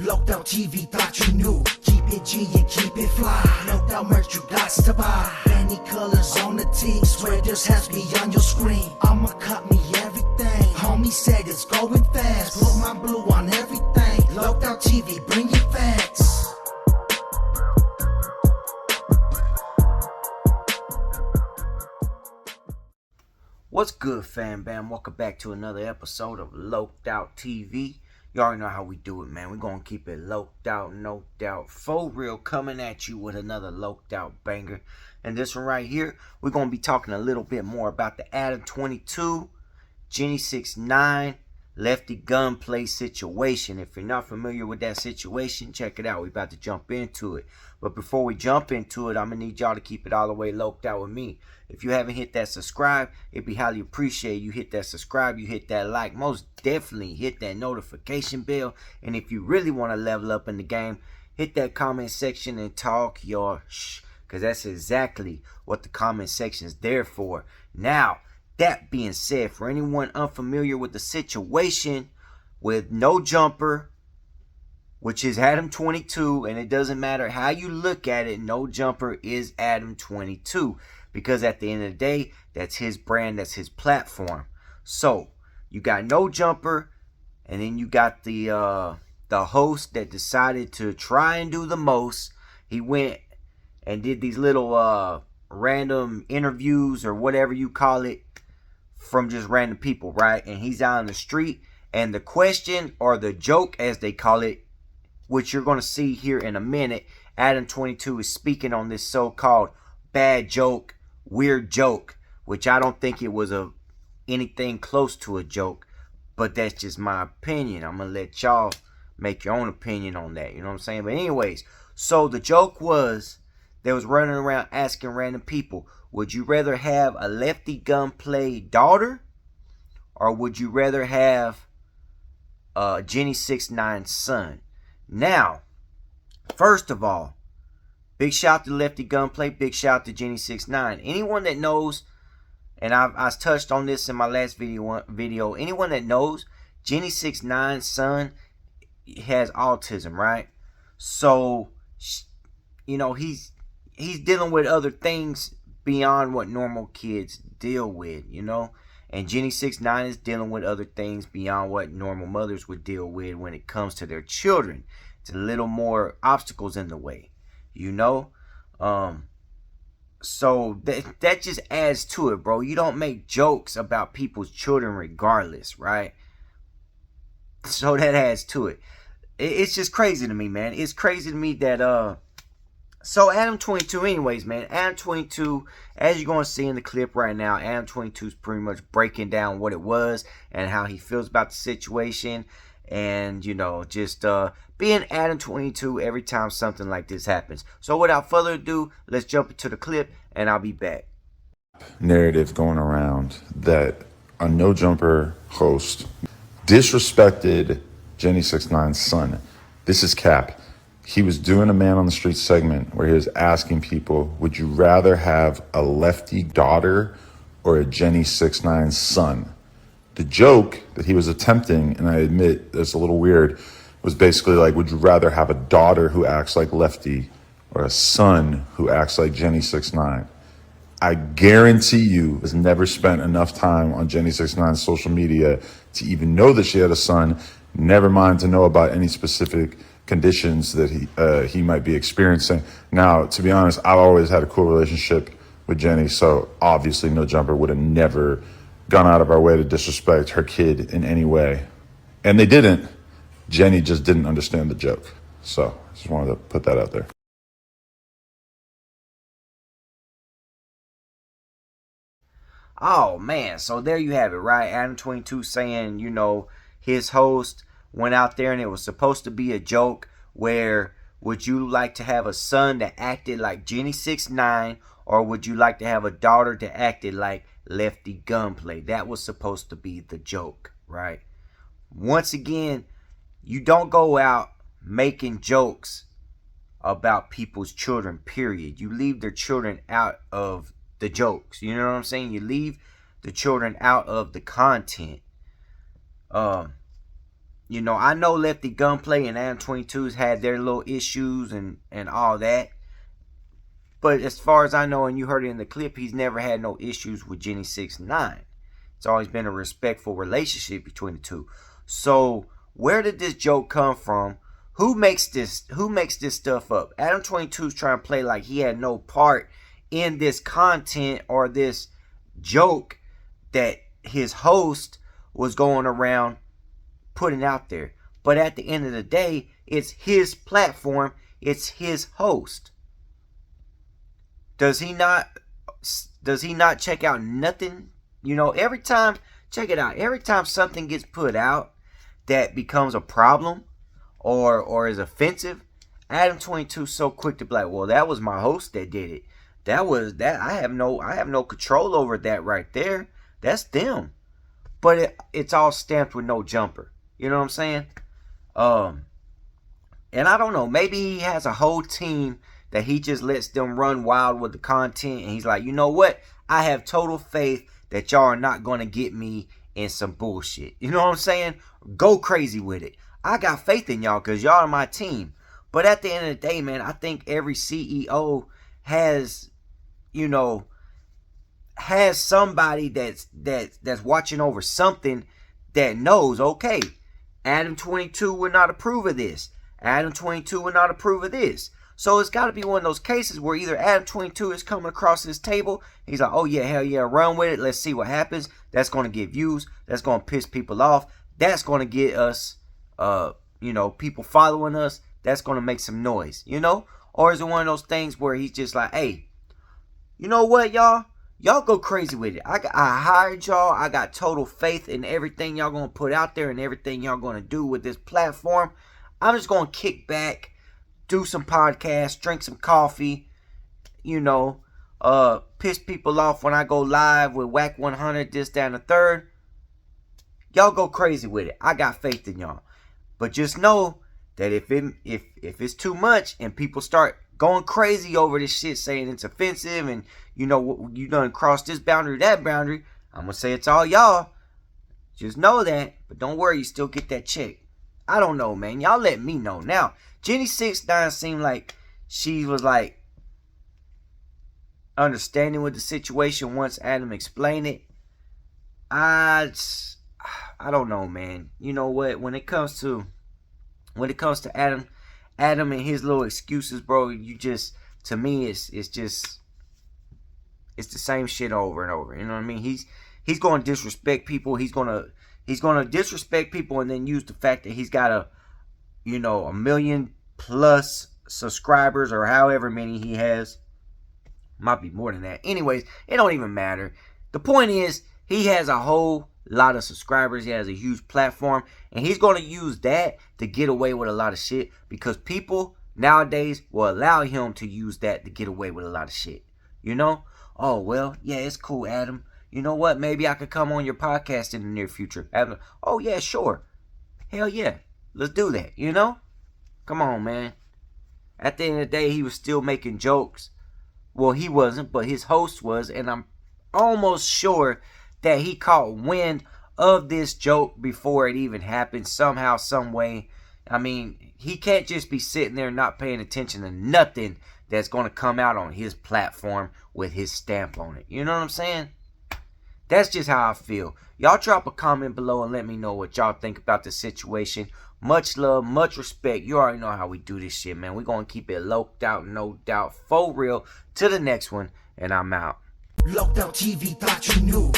Locked out TV, thought you knew. Keep it G and keep it fly. Locked out merch, you got to buy. Many colors on the tee. Swear there's hats beyond your screen. I'ma cut me everything. Homie said it's going fast. Put my blue on everything. Locked out TV, bring your facts. What's good, fam bam? Welcome back to another episode of Loked Out TV. You already know how we do it, man. We're going to keep it loked out, no doubt. For real, coming at you with another loked out banger. And this one right here, we're going to be talking a little bit more about the Adam22, Jenny69, lefty gunplay situation. If you're not familiar with that situation, check it out. We're about to jump into it. But before we jump into it, I'm going to need y'all to keep it all the way loked out with me. If you haven't hit that subscribe, it'd be highly appreciated. You hit that subscribe, you hit that like, most definitely hit that notification bell. And if you really want to level up in the game, hit that comment section and talk your shh, because that's exactly what the comment section is there for. Now, that being said, for anyone unfamiliar with the situation with No Jumper, which is Adam22, and it doesn't matter how you look at it, No Jumper is Adam22, because at the end of the day, that's his brand, that's his platform. So you got No Jumper, and then you got the host that decided to try and do the most. He went and did these little random interviews or whatever you call it from just random people, right? And he's out on the street, and the question, or the joke as they call it, which you're going to see here in a minute, Adam22 is speaking on this so-called bad joke, weird joke, which I don't think it was anything close to a joke, but that's just my opinion. I'm going to let y'all make your own opinion on that, you know what I'm saying? But anyways, so the joke was, they was running around asking random people, would you rather have a lefty gunplay daughter, or would you rather have Jenny69's son? Now, first of all, big shout to Lefty Gunplay, big shout to Jenny69. Anyone that knows, and I touched on this in my last video, anyone that knows, Jenny69's son has autism, right? So, you know, he's dealing with other things beyond what normal kids deal with, you know? And Jenny69 is dealing with other things beyond what normal mothers would deal with when it comes to their children. It's a little more obstacles in the way, you know? So that just adds to it, bro. You don't make jokes about people's children regardless, right? So that adds to it. It's just crazy to me, man. It's crazy to me that, so Adam22 anyways, man, Adam22, as you're going to see in the clip right now, Adam22 is pretty much breaking down what it was and how he feels about the situation, and, you know, just being Adam22 every time something like this happens. So without further ado, let's jump into the clip, and I'll be back. Narrative going around that a No Jumper host disrespected Jenny69's son. This is cap. He was doing a man on the street segment where he was asking people, would you rather have a lefty daughter or a Jenny69 son? The joke that he was attempting, and I admit it's a little weird, was basically like, would you rather have a daughter who acts like Lefty or a son who acts like Jenny69? I guarantee you has never spent enough time on Jenny69's social media to even know that she had a son, never mind to know about any specific conditions that he might be experiencing. Now, to be honest, I've always had a cool relationship with Jenny, so obviously No Jumper would have never gone out of our way to disrespect her kid in any way. And they didn't. Jenny just didn't understand the joke. So I just wanted to put that out there. Oh, man, so there you have it, right? Adam22 saying, you know, his host went out there and it was supposed to be a joke where, would you like to have a son that acted like Jenny69, or would you like to have a daughter that acted like Lefty Gunplay? That was supposed to be the joke, right? Once again, you don't go out making jokes about people's children, period. You leave their children out of the jokes. You know what I'm saying? You leave the children out of the content. You know, I know Lefty Gunplay and Adam22's had their little issues and all that. But as far as I know, and you heard it in the clip, he's never had no issues with Jenny69. It's always been a respectful relationship between the two. So where did this joke come from? Who makes this stuff up? Adam22's trying to play like he had no part in this content or this joke that his host was going around putting out there. But at the end of the day, it's his platform, it's his host. Does he not check out nothing? You know, every time, check it out, every time something gets put out that becomes a problem or is offensive, Adam22 so quick to be like, well, that was my host that did it. I have no control over that right there. That's them. But it's all stamped with no jumper. You know what I'm saying? And I don't know, maybe he has a whole team that he just lets them run wild with the content, and he's like, you know what? I have total faith that y'all are not going to get me in some bullshit. You know what I'm saying? Go crazy with it. I got faith in y'all because y'all are my team. But at the end of the day, man, I think every CEO has, you know, has somebody that's watching over something that knows, okay, Adam22 would not approve of this. Adam22 would not approve of this. So it's got to be one of those cases where either Adam22 is coming across this table. He's like, oh yeah, hell yeah, run with it. Let's see what happens. That's going to get views. That's going to piss people off. That's going to get us, you know, people following us. That's going to make some noise, you know? Or is it one of those things where he's just like, hey, you know what, y'all? Y'all go crazy with it. I hired y'all. I got total faith in everything y'all going to put out there and everything y'all going to do with this platform. I'm just going to kick back, do some podcasts, drink some coffee, you know, piss people off when I go live with Whack 100, this, that, and the third. Y'all go crazy with it. I got faith in y'all. But just know that if it's too much and people start going crazy over this shit, saying it's offensive and, you know, you done crossed this boundary, that boundary, I'm going to say it's all y'all. Just know that. But don't worry, you still get that check. I don't know, man. Y'all let me know. Now, Jenny69 seemed like she was like understanding with the situation once Adam explained it. I don't know, man. You know what? When it comes to Adam and his little excuses, bro, to me it's the same shit over and over. You know what I mean? He's going to disrespect people. He's going to disrespect people and then use the fact that he's got a million plus subscribers or however many he has. Might be more than that. Anyways, it don't even matter. The point is, he has a whole lot of subscribers. He has a huge platform. And he's going to use that to get away with a lot of shit. Because people nowadays will allow him to use that to get away with a lot of shit. You know? Oh, well, yeah, it's cool, Adam. You know what? Maybe I could come on your podcast in the near future. Adam, oh, yeah, sure. Hell yeah. Let's do that, you know? Come on, man. At the end of the day, he was still making jokes. Well, he wasn't, but his host was. And I'm almost sure that he caught wind of this joke before it even happened. Somehow, some way. I mean, he can't just be sitting there not paying attention to nothing that's going to come out on his platform with his stamp on it. You know what I'm saying? That's just how I feel. Y'all drop a comment below and let me know what y'all think about the situation. Much love, much respect. You already know how we do this shit, man. We're going to keep it loped out, no doubt, for real. To the next one, and I'm out. Locked out TV, thought you knew.